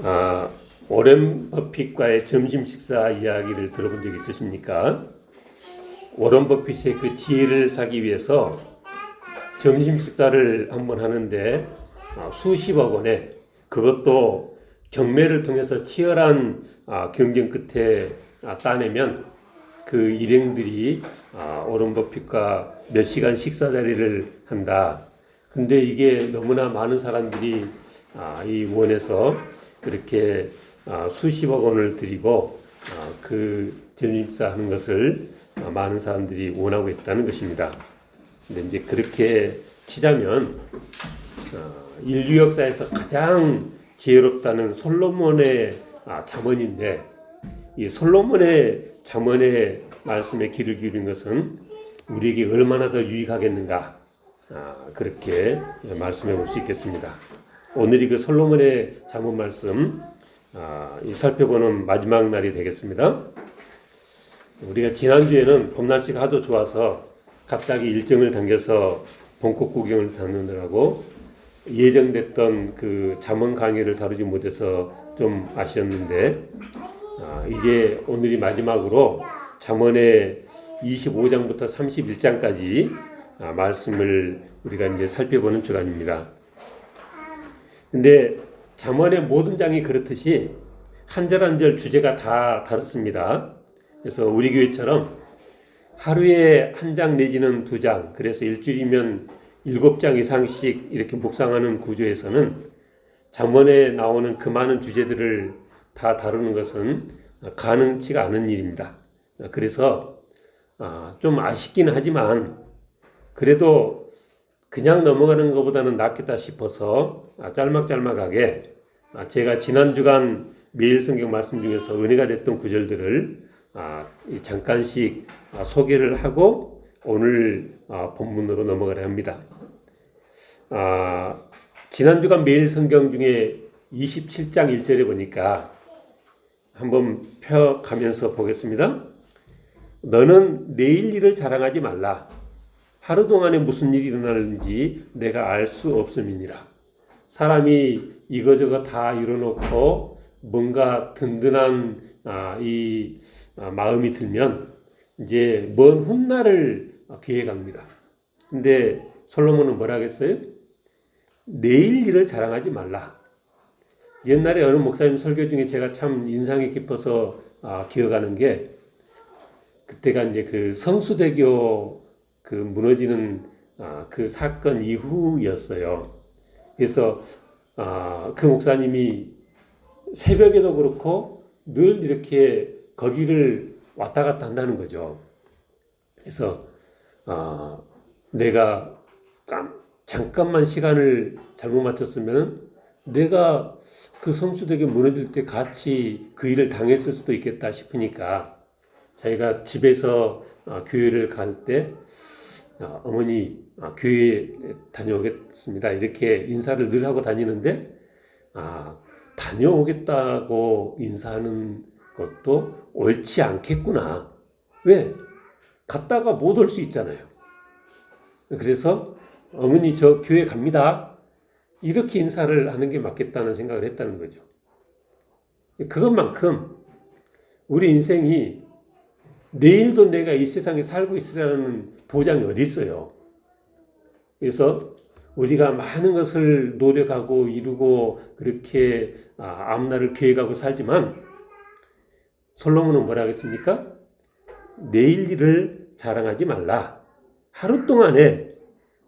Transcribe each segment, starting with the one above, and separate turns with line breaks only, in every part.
아, 워런 버핏과의 점심 식사 이야기를 들어본 적 있으십니까? 워런 버핏의 그 지혜를 사기 위해서 점심 식사를 한번 하는데 수십억 원에, 그것도 경매를 통해서 치열한 경쟁 끝에 따내면 그 일행들이 워런 버핏과 몇 시간 식사 자리를 한다. 근데 이게 너무나 많은 사람들이 이 원에서 그렇게 수십억 원을 들이고 그 점심식사 하는 것을 많은 사람들이 원하고 있다는 것입니다. 근데 이제 그렇게 치자면 인류 역사에서 가장 지혜롭다는 솔로몬의 잠언인데, 이 솔로몬의 잠언의 말씀에 귀를 기울인 것은 우리에게 얼마나 더 유익하겠는가, 그렇게 말씀해 볼 수 있겠습니다. 오늘이 그 솔로몬의 잠언 말씀 살펴보는 마지막 날이 되겠습니다. 우리가 지난주에는 봄 날씨가 하도 좋아서 갑자기 일정을 당겨서 봄꽃 구경을 다니느라고 예정됐던 그 잠언 강의를 다루지 못해서 좀 아쉬웠는데, 이제 오늘이 마지막으로 잠언의 25장부터 31장까지 말씀을 우리가 이제 살펴보는 주간입니다. 근데 잠언의 모든 장이 그렇듯이 한 절 한 절 주제가 다 다릅니다. 그래서 우리 교회처럼 하루에 한 장 내지는 두 장, 그래서 일주일이면 7장 이상씩 이렇게 묵상하는 구조에서는 잠언에 나오는 그 많은 주제들을 다 다루는 것은 가능치가 않은 일입니다. 그래서 좀 아쉽긴 하지만 그래도 그냥 넘어가는 것보다는 낫겠다 싶어서 짤막짤막하게 제가 지난 주간 매일 성경 말씀 중에서 은혜가 됐던 구절들을 잠깐씩 소개를 하고 오늘 본문으로 넘어가려 합니다. 지난 주간 매일 성경 중에 27장 1절에 보니까 한번 펴가면서 보겠습니다. 너는 내일 일을 자랑하지 말라. 하루 동안에 무슨 일이 일어나는지 내가 알 수 없음이니라. 사람이 이거저거 다 이뤄놓고 뭔가 든든한 이 마음이 들면 이제 먼 훗날을 계획합니다. 근데 솔로몬은 뭐라 하겠어요? 내일 일을 자랑하지 말라. 옛날에 어느 목사님 설교 중에 제가 참 인상이 깊어서 기억하는 게, 그때가 이제 그 성수대교 그 무너지는 그 사건 이후였어요. 그래서 그 목사님이 새벽에도 그렇고 늘 이렇게 거기를 왔다 갔다 한다는 거죠. 그래서 내가 잠깐만 시간을 잘못 맞췄으면 내가 그 성수대교 무너질 때 같이 그 일을 당했을 수도 있겠다 싶으니까 자기가 집에서 교회를 갈 때 어머니 교회에 다녀오겠습니다 이렇게 인사를 늘 하고 다니는데, 다녀오겠다고 인사하는 것도 옳지 않겠구나. 왜? 갔다가 못 올 수 있잖아요. 그래서 어머니 저 교회 갑니다 이렇게 인사를 하는 게 맞겠다는 생각을 했다는 거죠. 그것만큼 우리 인생이 내일도 내가 이 세상에 살고 있으라는 보장이 어디 있어요. 그래서 우리가 많은 것을 노력하고 이루고 그렇게 앞날을 계획하고 살지만 솔로몬은 뭐라 하겠습니까? 내일 일을 자랑하지 말라. 하루 동안에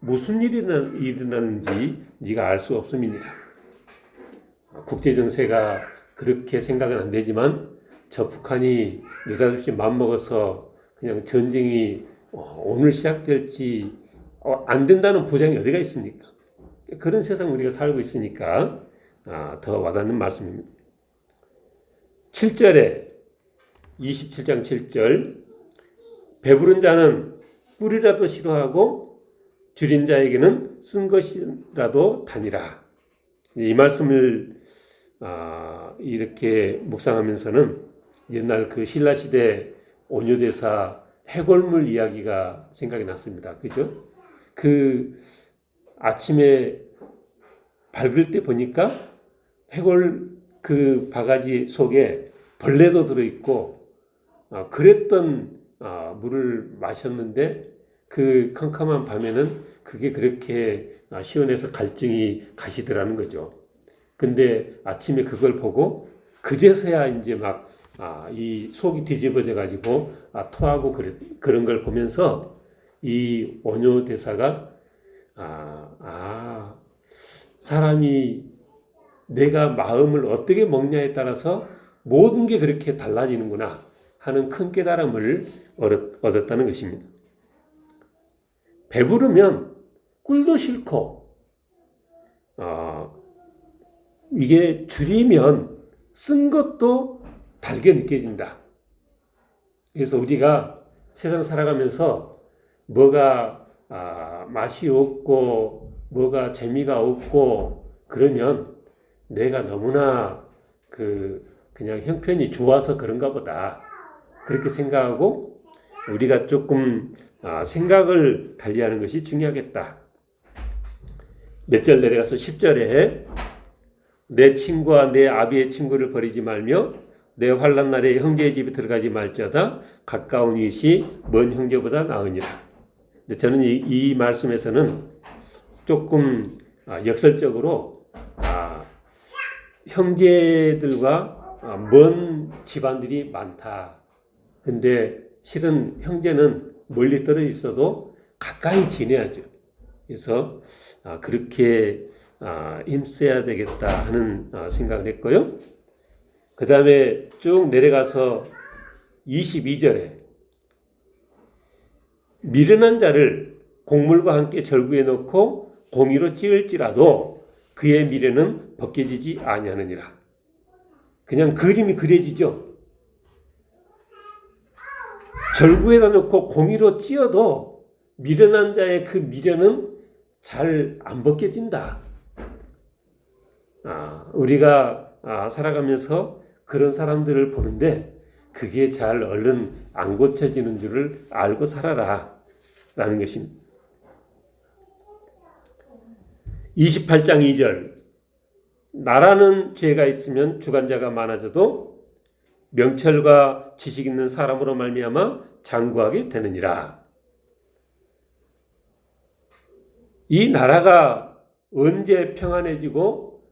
무슨 일이 일어나는지 네가 알 수 없음이니라. 국제정세가 그렇게 생각은 안 되지만 저 북한이 느닷없이 맘먹어서 그냥 전쟁이 오늘 시작될지 안 된다는 보장이 어디가 있습니까? 그런 세상 우리가 살고 있으니까 더 와닿는 말씀입니다. 7절에 27장 7절, 배부른 자는 꿀이라도 싫어하고 줄인 자에게는 쓴 것이라도 다니라. 이 말씀을 이렇게 묵상하면서는 옛날 그 신라시대 온효대사 해골물 이야기가 생각이 났습니다. 그죠? 그 아침에 밝을 때 보니까 해골 그 바가지 속에 벌레도 들어있고 그랬던 물을 마셨는데 그 캄캄한 밤에는 그게 그렇게 시원해서 갈증이 가시더라는 거죠. 근데 아침에 그걸 보고 그제서야 이제 막 이 속이 뒤집어져 가지고 토하고 그런 걸 보면서 이 원효 대사가 사람이 내가 마음을 어떻게 먹냐에 따라서 모든 게 그렇게 달라지는구나 하는 큰 깨달음을 얻었다는 것입니다. 배부르면 꿀도 싫고, 이게 줄이면 쓴 것도 달게 느껴진다. 그래서 우리가 세상 살아가면서 뭐가 맛이 없고, 뭐가 재미가 없고, 그러면 내가 너무나 그냥 형편이 좋아서 그런가 보다. 그렇게 생각하고 우리가 조금 생각을 달리하는 것이 중요하겠다. 몇 절 내려가서 10절에 내 친구와 내 아비의 친구를 버리지 말며 내 환난 날에 형제의 집에 들어가지 말지어다 가까운 이웃이 먼 형제보다 나으니라. 근데 저는 이 말씀에서는 조금 역설적으로 형제들과 먼 집안들이 많다. 근데 실은 형제는 멀리 떨어져 있어도 가까이 지내야죠. 그래서 그렇게 힘써야 되겠다 하는 생각을 했고요. 그 다음에 쭉 내려가서 22절에 미련한 자를 곡물과 함께 절구에 넣고 공의로 찌을지라도 그의 미련은 벗겨지지 아니하느니라. 그냥 그림이 그려지죠. 절구에다 넣고 공의로 찌어도 미련한 자의 그 미련은 잘 안 벗겨진다. 우리가 살아가면서 그런 사람들을 보는데 그게 잘 얼른 안 고쳐지는 줄을 알고 살아라 라는 것입니다. 28장 2절 나라는 죄가 있으면 주관자가 많아져도 명철과 지식 있는 사람으로 말미암아 장구하게 되느니라. 이 나라가 언제 평안해지고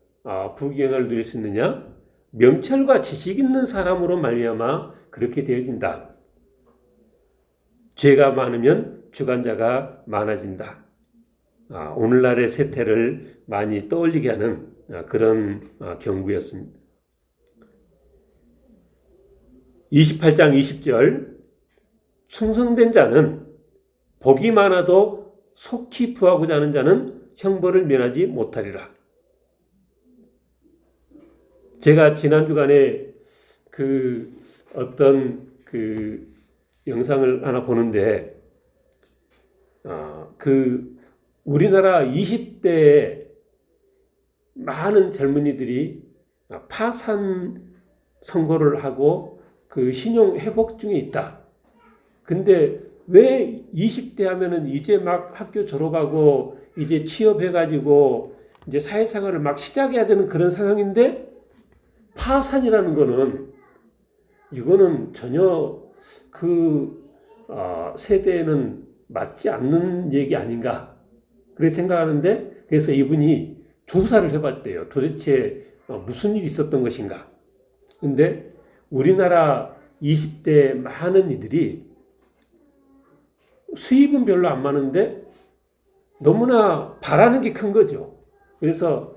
부귀영화를 누릴 수 있느냐? 명철과 지식 있는 사람으로 말미암아 그렇게 되어진다. 죄가 많으면 주관자가 많아진다. 오늘날의 세태를 많이 떠올리게 하는 그런 경구였습니다. 28장 20절 충성된 자는 복이 많아도 속히 부하고자 하는 자는 형벌을 면하지 못하리라. 제가 지난 주간에 어떤 영상을 하나 보는데 우리나라 20대에 많은 젊은이들이 파산 선고를 하고 신용 회복 중에 있다. 근데 왜 20대 하면은 이제 막 학교 졸업하고 이제 취업해가지고 이제 사회생활을 막 시작해야 되는 그런 상황인데 파산이라는 거는 이거는 전혀 세대에는 맞지 않는 얘기 아닌가 그렇게 생각하는데 그래서 이분이 조사를 해봤대요. 도대체 무슨 일이 있었던 것인가. 근데 우리나라 20대 많은 이들이 수입은 별로 안 많은데 너무나 바라는 게 큰 거죠. 그래서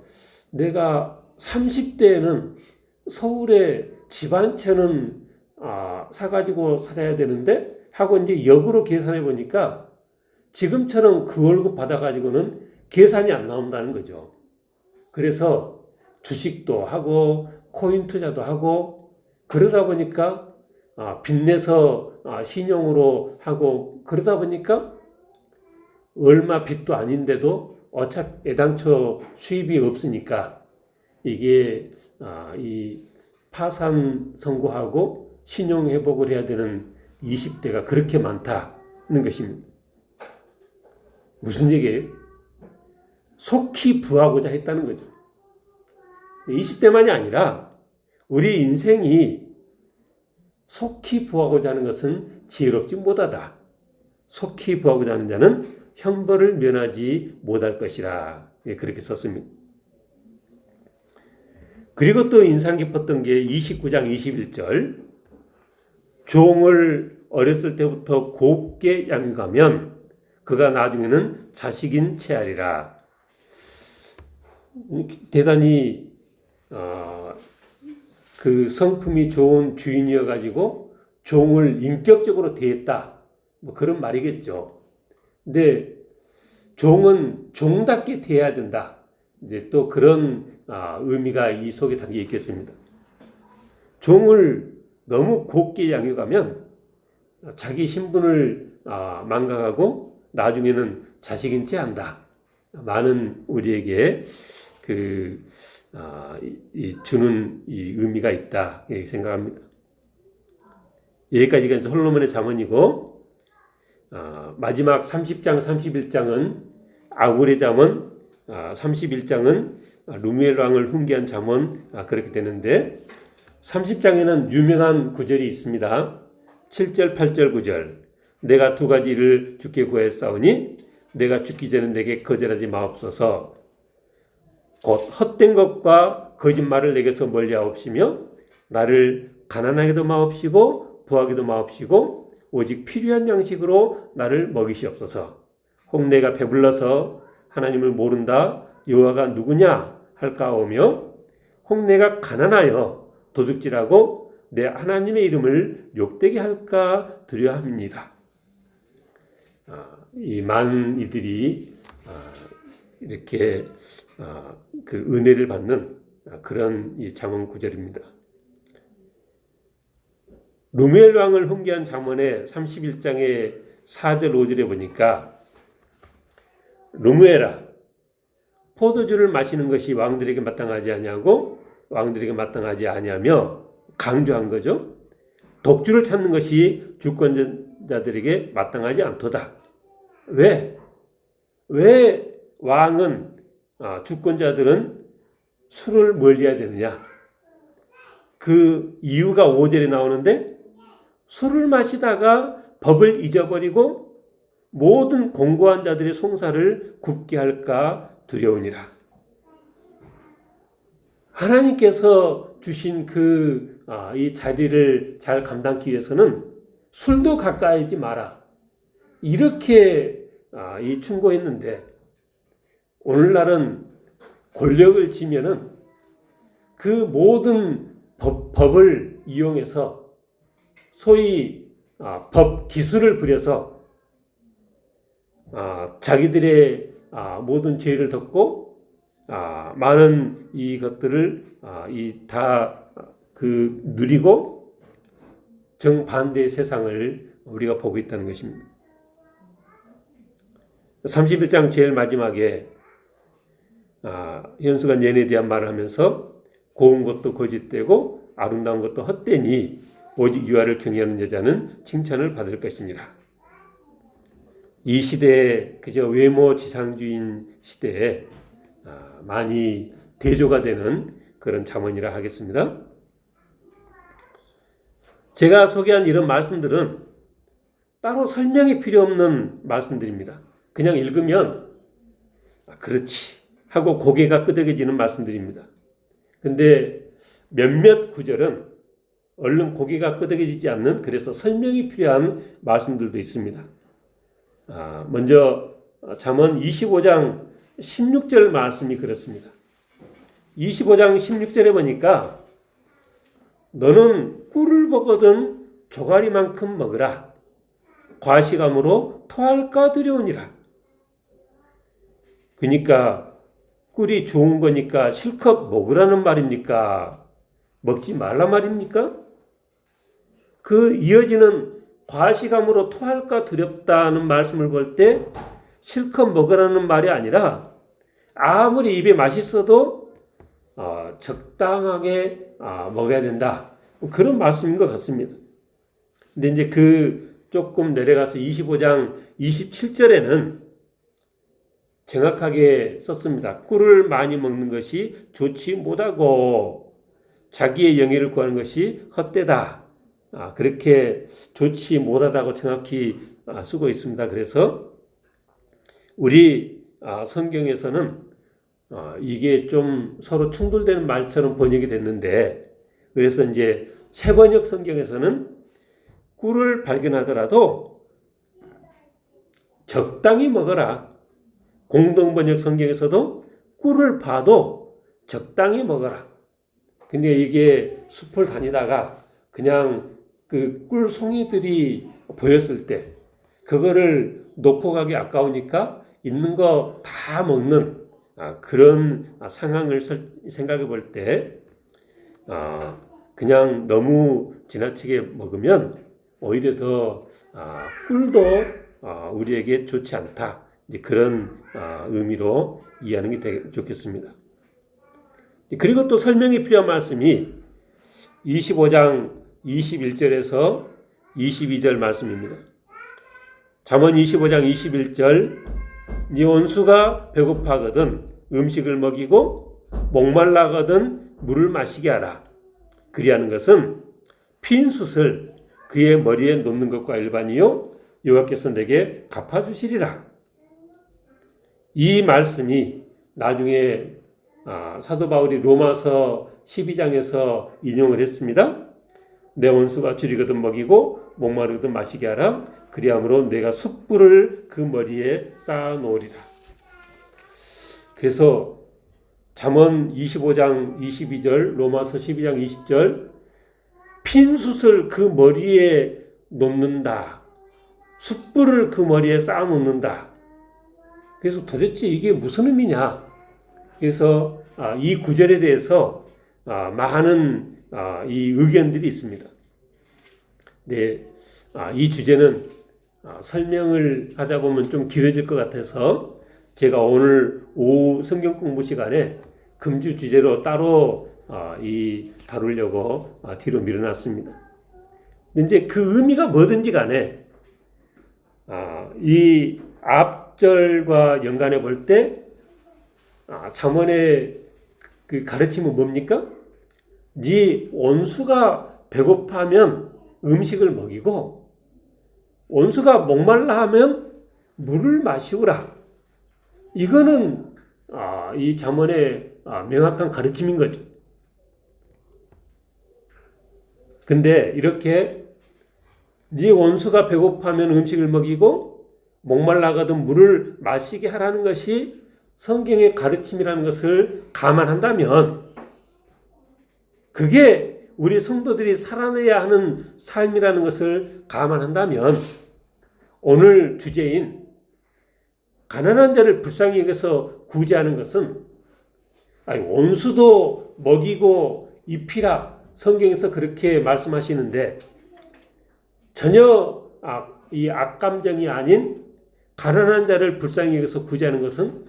내가 30대에는 서울에 집 한 채는 사가지고 살아야 되는데 하고 이제 역으로 계산해 보니까 지금처럼 그 월급 받아가지고는 계산이 안 나온다는 거죠. 그래서 주식도 하고 코인 투자도 하고 그러다 보니까 빚내서 신용으로 하고 그러다 보니까 얼마 빚도 아닌데도 어차피 애당초 수입이 없으니까 이게 이 파산 선고하고 신용 회복을 해야 되는 20대가 그렇게 많다는 것입니다. 무슨 얘기예요? 속히 부하고자 했다는 거죠. 20대만이 아니라 우리 인생이 속히 부하고자 하는 것은 지혜롭지 못하다. 속히 부하고자 하는 자는 형벌을 면하지 못할 것이라. 그렇게 썼습니다. 그리고 또 인상 깊었던 게 29장 21절. 종을 어렸을 때부터 곱게 양육하면 그가 나중에는 자식인 채하리라. 대단히 그 성품이 좋은 주인이어 가지고 종을 인격적으로 대했다. 뭐 그런 말이겠죠. 근데 종은 종답게 대해야 된다. 이제 또 그런 의미가 이 속에 담겨 있겠습니다. 종을 너무 곱게 양육하면 자기 신분을 망각하고 나중에는 자식인 채 한다. 많은 우리에게 주는 이 의미가 있다. 이렇게 생각합니다. 여기까지가 솔로몬의 잠언이고, 마지막 30장, 31장은 아굴의 잠언, 31장은 루미엘 왕을 훈계한 잠언, 그렇게 되는데, 30장에는 유명한 구절이 있습니다. 7절, 8절, 9절. 내가 두 가지를 주께 구하였사오니 내가 죽기 전에 내게 거절하지 마옵소서. 곧 헛된 것과 거짓말을 내게서 멀리하옵시며 나를 가난하게도 마옵시고 부하게도 마옵시고 오직 필요한 양식으로 나를 먹이시옵소서. 혹 내가 배불러서 하나님을 모른다 여호와가 누구냐 할까오며 혹 내가 가난하여 도둑질하고 내 하나님의 이름을 욕되게 할까 두려워합니다. 이 많은 이들이 이렇게 그 은혜를 받는 그런 이 잠언 구절입니다. 루미엘 왕을 훈계한 잠언의 31장의 4절 5절에 보니까 루미엘아 포도주를 마시는 것이 왕들에게 마땅하지 아니하고 왕들에게 마땅하지 아니하며 강조한 거죠. 독주를 찾는 것이 주권자들에게 마땅하지 않도다. 왜 왕은 주권자들은 술을 멀리해야 되느냐? 그 이유가 5절에 나오는데 술을 마시다가 법을 잊어버리고 모든 공고한 자들의 송사를 굽게 할까 두려우니라. 하나님께서 주신 이 자리를 잘 감당하기 위해서는 술도 가까이 하지 마라. 이렇게 충고했는데 오늘날은 권력을 쥐면은 그 모든 법을 이용해서 소위 법 기술을 부려서 자기들의 모든 죄를 덮고 많은 이것들을 다 누리고 정반대의 세상을 우리가 보고 있다는 것입니다. 31장 제일 마지막에 현수가 년에 대한 말을 하면서 고운 것도 거짓되고 아름다운 것도 헛되니 오직 유아를 경외하는 여자는 칭찬을 받을 것이니라. 이 시대에 그저 외모 지상주의인 시대에 많이 대조가 되는 그런 잠언이라 하겠습니다. 제가 소개한 이런 말씀들은 따로 설명이 필요 없는 말씀들입니다. 그냥 읽으면 그렇지 하고 고개가 끄덕여지는 말씀들입니다. 근데 몇몇 구절은 얼른 고개가 끄덕여지지 않는 그래서 설명이 필요한 말씀들도 있습니다. 먼저 잠언 25장 16절 말씀이 그렇습니다. 25장 16절에 보니까 너는 꿀을 먹거든 조가리만큼 먹으라. 과식함으로 토할까 두려우니라. 그러니까 꿀이 좋은 거니까 실컷 먹으라는 말입니까? 먹지 말라 말입니까? 그 이어지는 과식함으로 토할까 두렵다는 말씀을 볼 때 실컷 먹으라는 말이 아니라 아무리 입에 맛있어도 적당하게 먹어야 된다. 그런 말씀인 것 같습니다. 근데 이제 조금 내려가서 25장 27절에는 정확하게 썼습니다. 꿀을 많이 먹는 것이 좋지 못하고 자기의 영예를 구하는 것이 헛되다. 그렇게 좋지 못하다고 정확히 쓰고 있습니다. 그래서 우리 성경에서는 이게 좀 서로 충돌되는 말처럼 번역이 됐는데, 그래서 이제 새번역 성경에서는 꿀을 발견하더라도 적당히 먹어라. 공동번역 성경에서도 꿀을 봐도 적당히 먹어라. 근데 이게 숲을 다니다가 그냥 그 꿀송이들이 보였을 때 그거를 놓고 가기 아까우니까 있는 거 다 먹는 그런 상황을 생각해 볼 때 그냥 너무 지나치게 먹으면 오히려 더 꿀도 우리에게 좋지 않다. 이제 그런 의미로 이해하는 게 좋겠습니다. 그리고 또 설명이 필요한 말씀이 25장 21절에서 22절 말씀입니다. 잠언 25장 21절 네 원수가 배고파거든 음식을 먹이고 목말라거든 물을 마시게 하라. 그리하는 것은 핀 숯을 그의 머리에 놓는 것과 일반이요 여호와께서 내게 갚아주시리라. 이 말씀이 나중에 사도 바울이 로마서 12장에서 인용을 했습니다. 내 원수가 줄이거든 먹이고 목마르거든 마시게 하라. 그리함으로 내가 숯불을 그 머리에 쌓아 놓으리라. 그래서 잠언 25장 22절, 로마서 12장 20절 핀 숯을 그 머리에 놓는다. 숯불을 그 머리에 쌓아 놓는다. 그래서 도대체 이게 무슨 의미냐? 그래서 이 구절에 대해서 많은 이 의견들이 있습니다. 네, 이 주제는 설명을 하다 보면 좀 길어질 것 같아서 제가 오늘 오후 성경 공부 시간에 금주 주제로 따로 다루려고 뒤로 밀어놨습니다. 근데 이제 그 의미가 뭐든지 간에 이 앞절과 연관해 볼 때 잠언의 그 가르침은 뭡니까? 네 원수가 배고파하면 음식을 먹이고 원수가 목말라 하면 물을 마시우라. 이거는 이 잠언의 명확한 가르침인 거죠. 근데 이렇게 네 원수가 배고파하면 음식을 먹이고 목말라거든 물을 마시게 하라는 것이 성경의 가르침이라는 것을 감안한다면 그게 우리 성도들이 살아내야 하는 삶이라는 것을 감안한다면 오늘 주제인 가난한 자를 불쌍히 여겨서 구제하는 것은 원수도 먹이고 입히라 성경에서 그렇게 말씀하시는데 전혀 이 악감정이 아닌 가난한 자를 불쌍히 여겨서 구제하는 것은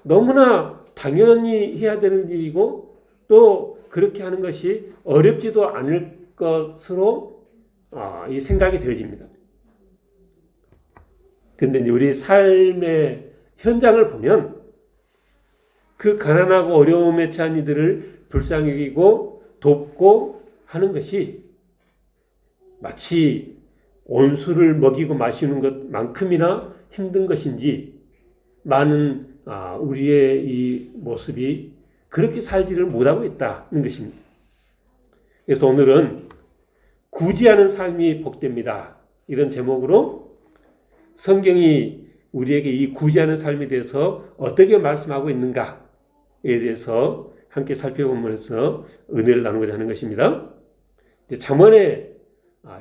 너무나 당연히 해야 되는 일이고 또 그렇게 하는 것이 어렵지도 않을 것으로 이 생각이 되어집니다. 그런데 우리 삶의 현장을 보면 그 가난하고 어려움에 처한 이들을 불쌍히 여기고 돕고 하는 것이 마치 원수를 먹이고 마시는 것만큼이나 힘든 것인지 많은 우리의 이 모습이 그렇게 살지를 못하고 있다는 것입니다. 그래서 오늘은 구제하는 삶이 복됩니다. 이런 제목으로 성경이 우리에게 이 구제하는 삶에 대해서 어떻게 말씀하고 있는가에 대해서 함께 살펴보면서 은혜를 나누고자 하는 것입니다. 잠언에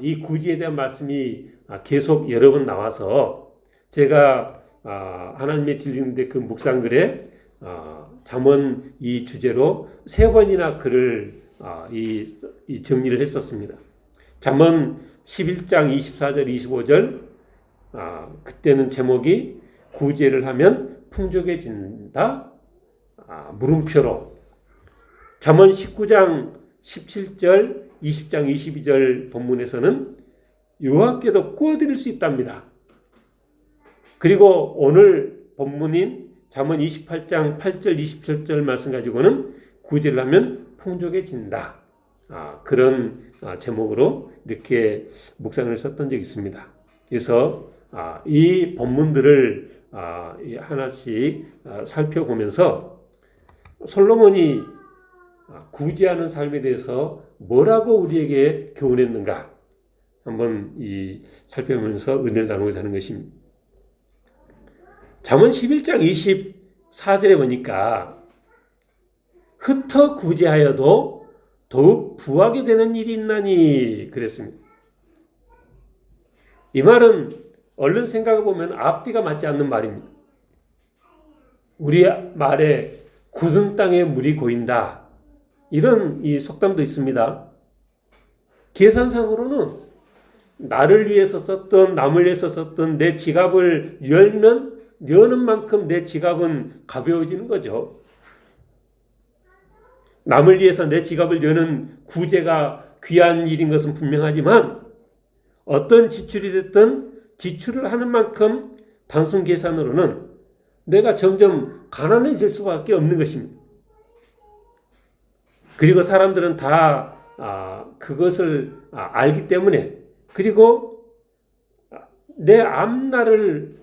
이 구제에 대한 말씀이 계속 여러 번 나와서 제가 하나님의 진리인데 그 묵상글에 잠언 이 주제로 3번이나 글을 이 정리를 했었습니다. 잠언 11장 24절 25절 그때는 제목이 구제를 하면 풍족해진다 물음표로 잠언 19장 17절 20장 22절 본문에서는 여호와께도 구워드릴 수 있답니다. 그리고 오늘 본문인 잠언 28장 8절 27절 말씀 가지고는 구제를 하면 풍족해진다. 그런 제목으로 이렇게 묵상을 썼던 적이 있습니다. 그래서 이 본문들을 하나씩 살펴보면서 솔로몬이 구제하는 삶에 대해서 뭐라고 우리에게 교훈했는가 한번 살펴보면서 은혜를 나누고자 하는 것입니다. 잠언 11장 24절에 보니까 흩어 구제하여도 더욱 부하게 되는 일이 있나니 그랬습니다. 이 말은 얼른 생각해 보면 앞뒤가 맞지 않는 말입니다. 우리 말에 굳은 땅에 물이 고인다. 이런 이 속담도 있습니다. 계산상으로는 나를 위해서 썼던 남을 위해서 썼던 내 지갑을 여는 만큼 내 지갑은 가벼워지는 거죠. 남을 위해서 내 지갑을 여는 구제가 귀한 일인 것은 분명하지만 어떤 지출이 됐든 지출을 하는 만큼 단순 계산으로는 내가 점점 가난해질 수밖에 없는 것입니다. 그리고 사람들은 다 그것을 알기 때문에 그리고 내 앞날을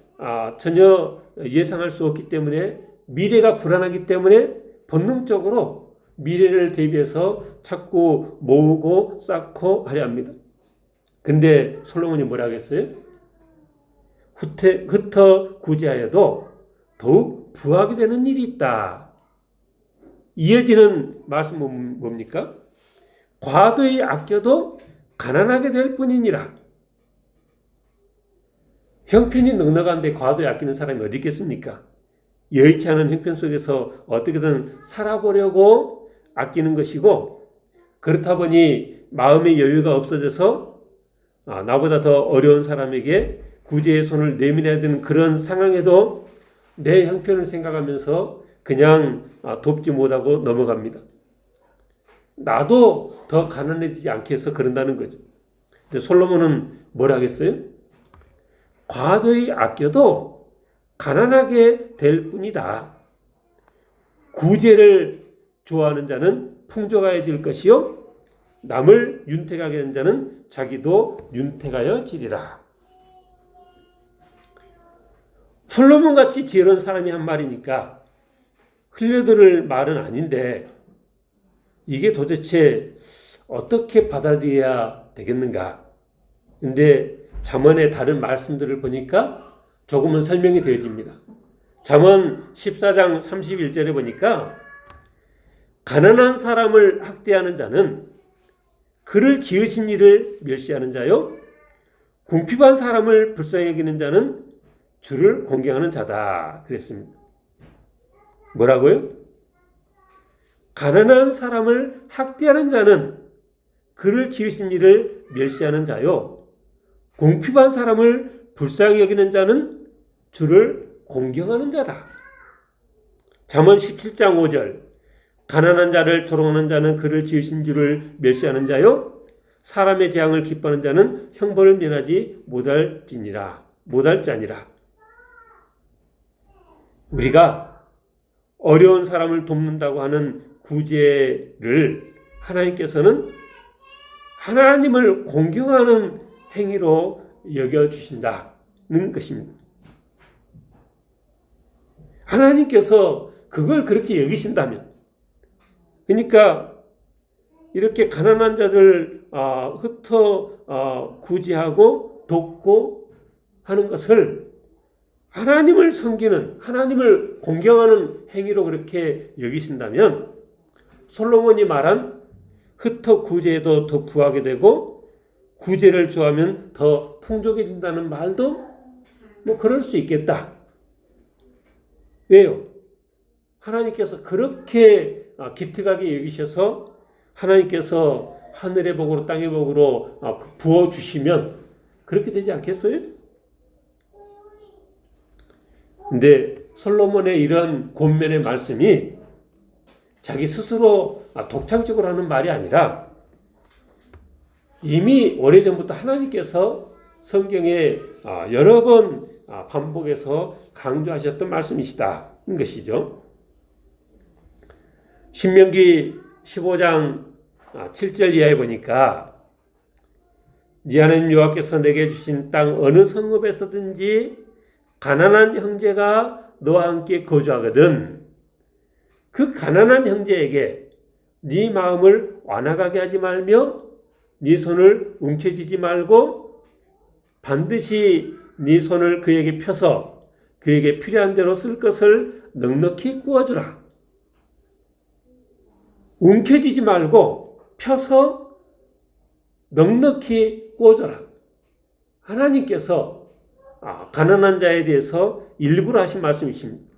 전혀 예상할 수 없기 때문에 미래가 불안하기 때문에 본능적으로 미래를 대비해서 자꾸 모으고 쌓고 하려 합니다. 근데 솔로몬이 뭐라 하겠어요? 흩어 구제하여도 더욱 부하게 되는 일이 있다. 이어지는 말씀은 뭡니까? 과도히 아껴도 가난하게 될 뿐이니라. 형편이 넉넉한데 과도히 아끼는 사람이 어디 있겠습니까? 여의치 않은 형편 속에서 어떻게든 살아보려고 아끼는 것이고 그렇다 보니 마음의 여유가 없어져서 나보다 더 어려운 사람에게 구제의 손을 내밀어야 되는 그런 상황에도 내 형편을 생각하면서 그냥 돕지 못하고 넘어갑니다. 나도 더 가난해지지 않게 해서 그런다는 거죠. 근데 솔로몬은 뭐라 하겠어요? 과도히 아껴도 가난하게 될 뿐이다. 구제를 좋아하는 자는 풍족하여질 것이요 남을 윤택하게 하는 자는 자기도 윤택하여지리라. 솔로몬같이 지혜로운 사람이 한 말이니까 흘려들을 말은 아닌데 이게 도대체 어떻게 받아들여야 되겠는가? 근데 잠언의 다른 말씀들을 보니까 조금은 설명이 되어집니다. 잠언 14장 31절에 보니까 가난한 사람을 학대하는 자는 그를 지으신 이를 멸시하는 자요 궁핍한 사람을 불쌍히 여기는 자는 주를 공경하는 자다 그랬습니다. 뭐라고요? 가난한 사람을 학대하는 자는 그를 지으신 이를 멸시하는 자요 궁핍한 사람을 불쌍히 여기는 자는 주를 공경하는 자다. 잠언 17장 5절 가난한 자를 조롱하는 자는 그를 지으신 주를 멸시하는 자요 사람의 재앙을 기뻐하는 자는 형벌을 면하지 못할 자니라. 우리가 어려운 사람을 돕는다고 하는 구제를 하나님께서는 하나님을 공경하는 행위로 여겨주신다는 것입니다. 하나님께서 그걸 그렇게 여기신다면 그러니까 이렇게 가난한 자들 흩어 구제하고 돕고 하는 것을 하나님을 섬기는 하나님을 공경하는 행위로 그렇게 여기신다면 솔로몬이 말한 흩어 구제에도 더 부하게 되고 구제를 좋아하면 더 풍족해진다는 말도 그럴 수 있겠다. 왜요? 하나님께서 그렇게 기특하게 여기셔서 하나님께서 하늘의 복으로 땅의 복으로 부어주시면 그렇게 되지 않겠어요? 근데 솔로몬의 이런 권면의 말씀이 자기 스스로 독창적으로 하는 말이 아니라 이미 오래전부터 하나님께서 성경에 여러 번 반복해서 강조하셨던 말씀이시다. 것이죠. 신명기 15장 7절 이하에 보니까 네 하나님 여호와께서 내게 주신 땅 어느 성읍에서든지 가난한 형제가 너와 함께 거주하거든 그 가난한 형제에게 네 마음을 완악하게 하지 말며 네 손을 움켜쥐지 말고 반드시 네 손을 그에게 펴서 그에게 필요한 대로 쓸 것을 넉넉히 구워주라. 움켜쥐지 말고 펴서 넉넉히 구워줘라. 하나님께서 가난한 자에 대해서 일부러 하신 말씀이십니다.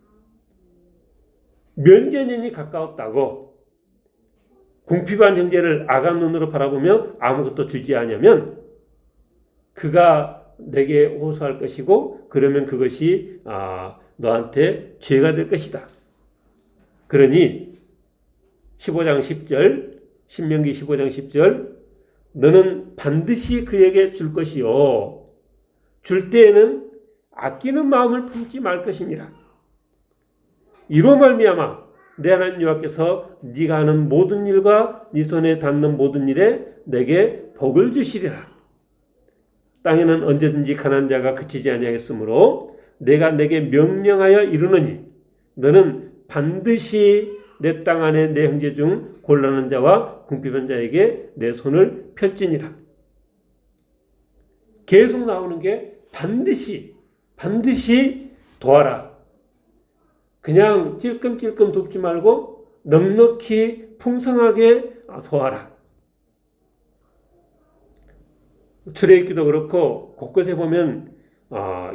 면제년이 가까웠다고 궁핍한 형제를 악한 눈으로 바라보며 아무것도 주지 않으면 그가 내게 호소할 것이고 그러면 그것이 너한테 죄가 될 것이다. 그러니 15장 10절 신명기 15장 10절 너는 반드시 그에게 줄 것이요 줄 때에는 아끼는 마음을 품지 말 것이니라. 이로 말미암아 내 하나님 여호와께서 네가 하는 모든 일과 네 손에 닿는 모든 일에 내게 복을 주시리라. 땅에는 언제든지 가난한 자가 그치지 아니하겠으므로 내가 내게 명령하여 이르노니 너는 반드시 내 땅 안에 내 형제 중 곤란한 자와 궁핍한 자에게 내 손을 펼지니라. 계속 나오는 게 반드시 도와라. 그냥 찔끔찔끔 돕지 말고 넉넉히 풍성하게 도와라. 출애굽기도 그렇고 곳곳에 보면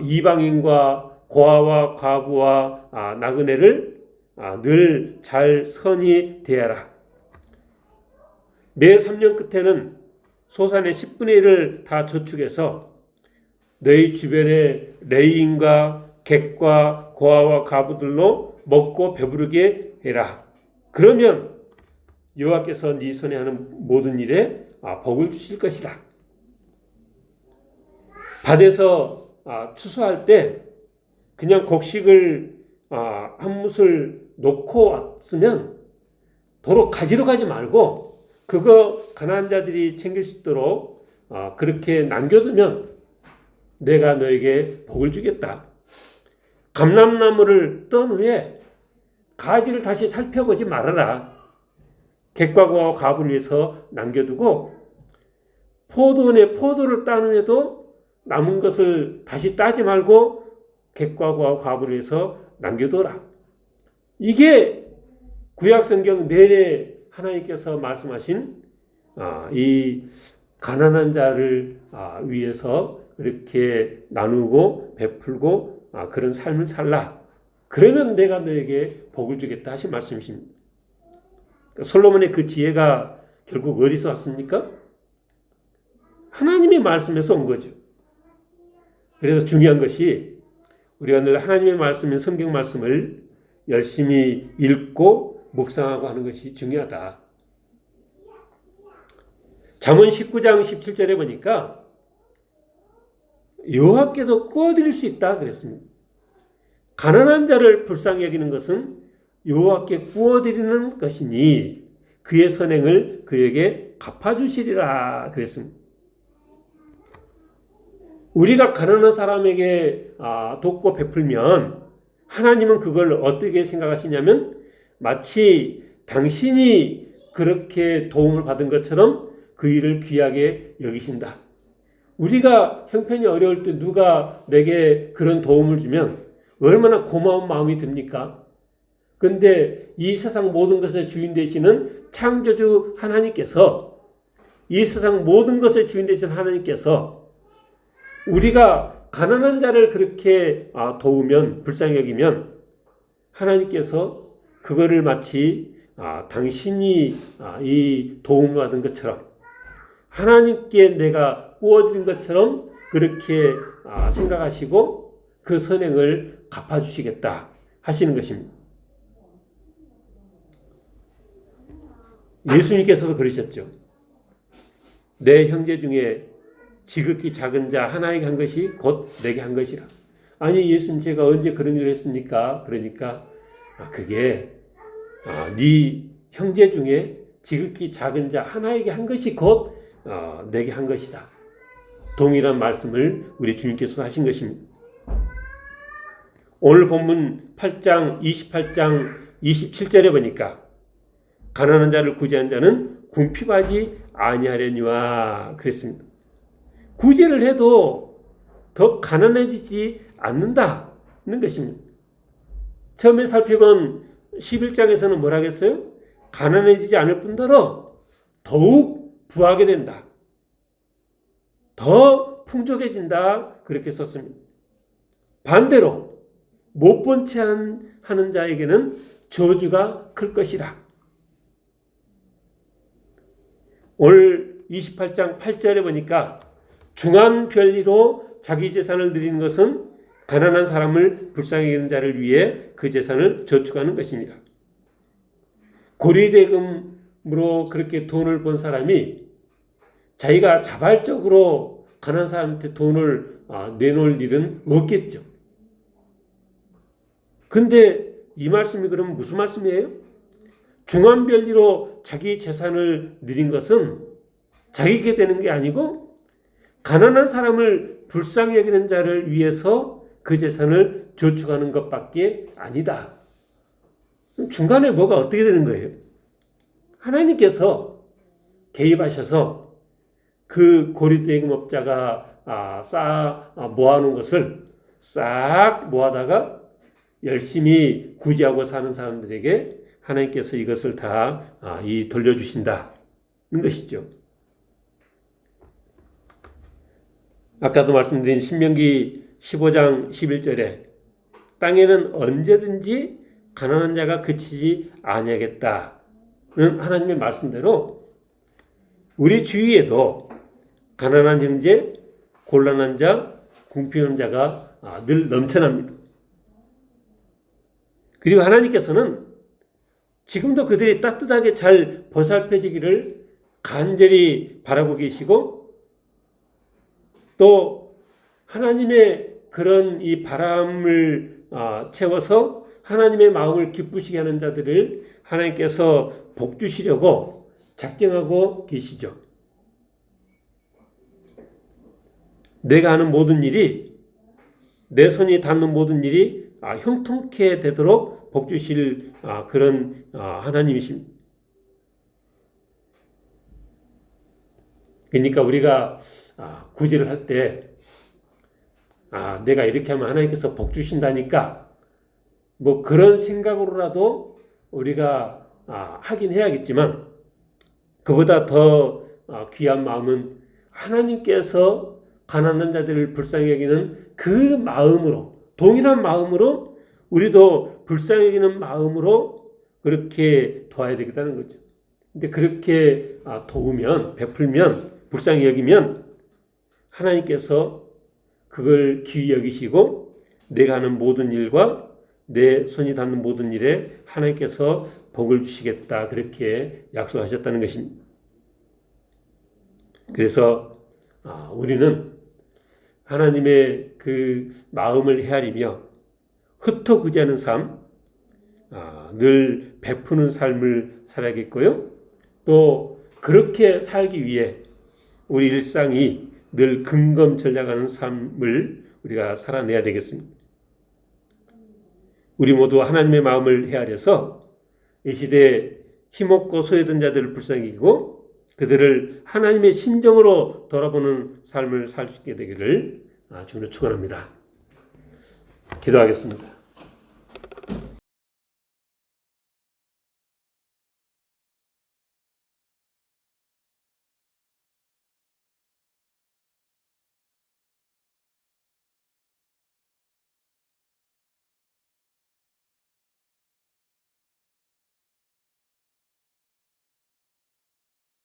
이방인과 고아와 과부와 나그네를 늘 잘 선히 대하라. 매 3년 끝에는 소산의 10분의 1을 다 저축해서 너희 주변의 레위인과 객과 고아와 과부들로 먹고 배부르게 해라. 그러면 여호와께서 네 손에 하는 모든 일에 복을 주실 것이다. 밭에서 추수할 때 그냥 곡식을 한 뭇을 놓고 왔으면 도로 가지러 가지 말고 그거 가난한 자들이 챙길 수 있도록 그렇게 남겨두면 내가 너에게 복을 주겠다. 감람나무를 떤 후에 가지를 다시 살펴보지 말아라. 객과 과부를 위해서 남겨두고 포도원에 포도를 딴 후에도 남은 것을 다시 따지 말고 객과 과부를 위해서 남겨둬라. 이게 구약성경 내내 하나님께서 말씀하신 이 가난한 자를 위해서 그렇게 나누고 베풀고 그런 삶을 살라. 그러면 내가 너에게 복을 주겠다 하신 말씀이십니다. 솔로몬의 그 지혜가 결국 어디서 왔습니까? 하나님의 말씀에서 온 거죠. 그래서 중요한 것이 우리가 늘 하나님의 말씀인 성경 말씀을 열심히 읽고 묵상하고 하는 것이 중요하다. 잠언 19장 17절에 보니까 여호와께도 구워드릴 수 있다 그랬습니다. 가난한 자를 불쌍히 여기는 것은 여호와께 구워드리는 것이니 그의 선행을 그에게 갚아주시리라 그랬습니다. 우리가 가난한 사람에게 돕고 베풀면 하나님은 그걸 어떻게 생각하시냐면 마치 당신이 그렇게 도움을 받은 것처럼 그 일을 귀하게 여기신다. 우리가 형편이 어려울 때 누가 내게 그런 도움을 주면 얼마나 고마운 마음이 듭니까? 그런데 이 세상 모든 것의 주인 되시는 창조주 하나님께서 이 세상 모든 것의 주인 되시는 하나님께서 우리가 가난한 자를 그렇게 도우면 불쌍히 여기면 하나님께서 그거를 마치 당신이 이 도움을 받은 것처럼 하나님께 내가 구워드린 것처럼 그렇게 생각하시고 그 선행을 갚아주시겠다 하시는 것입니다. 예수님께서도 그러셨죠. 내 형제 중에 지극히 작은 자 하나에게 한 것이 곧 내게 한 것이라. 아니 예수님 제가 언제 그런 일을 했습니까? 그러니까 그게 네 형제 중에 지극히 작은 자 하나에게 한 것이 곧 내게 한 것이다. 동일한 말씀을 우리 주님께서 하신 것입니다. 오늘 본문 8장 28장 27절에 보니까 가난한 자를 구제한 자는 궁핍하지 아니하려니와 그랬습니다. 구제를 해도 더 가난해지지 않는다는 것입니다. 처음에 살펴본 11장에서는 뭐라 했어요? 가난해지지 않을 뿐더러 더욱 부하게 된다. 더 풍족해진다. 그렇게 썼습니다. 반대로 못 본 채 하는 자에게는 저주가 클 것이라. 오늘 28장 8절에 보니까 중한 별리로 자기 재산을 드리는 것은 가난한 사람을 불쌍히 여기는 자를 위해 그 재산을 저축하는 것입니다. 고리대금으로 그렇게 돈을 번 사람이 자기가 자발적으로 가난한 사람한테 돈을 내놓을 일은 없겠죠. 근데 이 말씀이 그러면 무슨 말씀이에요? 중한별리로 자기 재산을 드린 것은 자기에게 되는 게 아니고 가난한 사람을 불쌍히 여기는 자를 위해서 그 재산을 저축하는 것밖에 아니다. 중간에 뭐가 어떻게 되는 거예요? 하나님께서 개입하셔서 그 고리대금업자가 모아놓은 것을 싹 모아다가 열심히 구제하고 사는 사람들에게 하나님께서 이것을 다 돌려주신다는 것이죠. 아까도 말씀드린 신명기 15장 11절에 땅에는 언제든지 가난한 자가 그치지 아니하겠다는 하나님의 말씀대로 우리 주위에도 가난한 형제, 곤란한 자, 궁핍한 자가 늘 넘쳐납니다. 그리고 하나님께서는 지금도 그들이 따뜻하게 잘 보살펴지기를 간절히 바라고 계시고 또 하나님의 그런 이 바람을 채워서 하나님의 마음을 기쁘시게 하는 자들을 하나님께서 복 주시려고 작정하고 계시죠. 내가 하는 모든 일이 내 손이 닿는 모든 일이 형통케 되도록 복 주실 그런 하나님이십니다. 그러니까 우리가 구제를 할 때 내가 이렇게 하면 하나님께서 복 주신다니까 뭐 그런 생각으로라도 우리가 하긴 해야겠지만 그보다 더 귀한 마음은 하나님께서 가난한 자들을 불쌍히 여기는 그 마음으로 동일한 마음으로 우리도 불쌍히 여기는 마음으로 그렇게 도와야 되겠다는 거죠. 근데 그렇게 도우면 베풀면 불쌍히 여기면 하나님께서 그걸 귀히 여기시고 내가 하는 모든 일과 내 손이 닿는 모든 일에 하나님께서 복을 주시겠다 그렇게 약속하셨다는 것입니다. 그래서 우리는 하나님의 그 마음을 헤아리며 흩어구제하는 삶, 늘 베푸는 삶을 살아야겠고요. 또 그렇게 살기 위해 우리 일상이 늘 근검전략하는 삶을 우리가 살아내야 되겠습니다. 우리 모두 하나님의 마음을 헤아려서 이 시대에 힘없고 소외된 자들을 불쌍히 여기고 그들을 하나님의 심정으로 돌아보는 삶을 살 수 있게 되기를 주님으로 축원합니다. 기도하겠습니다.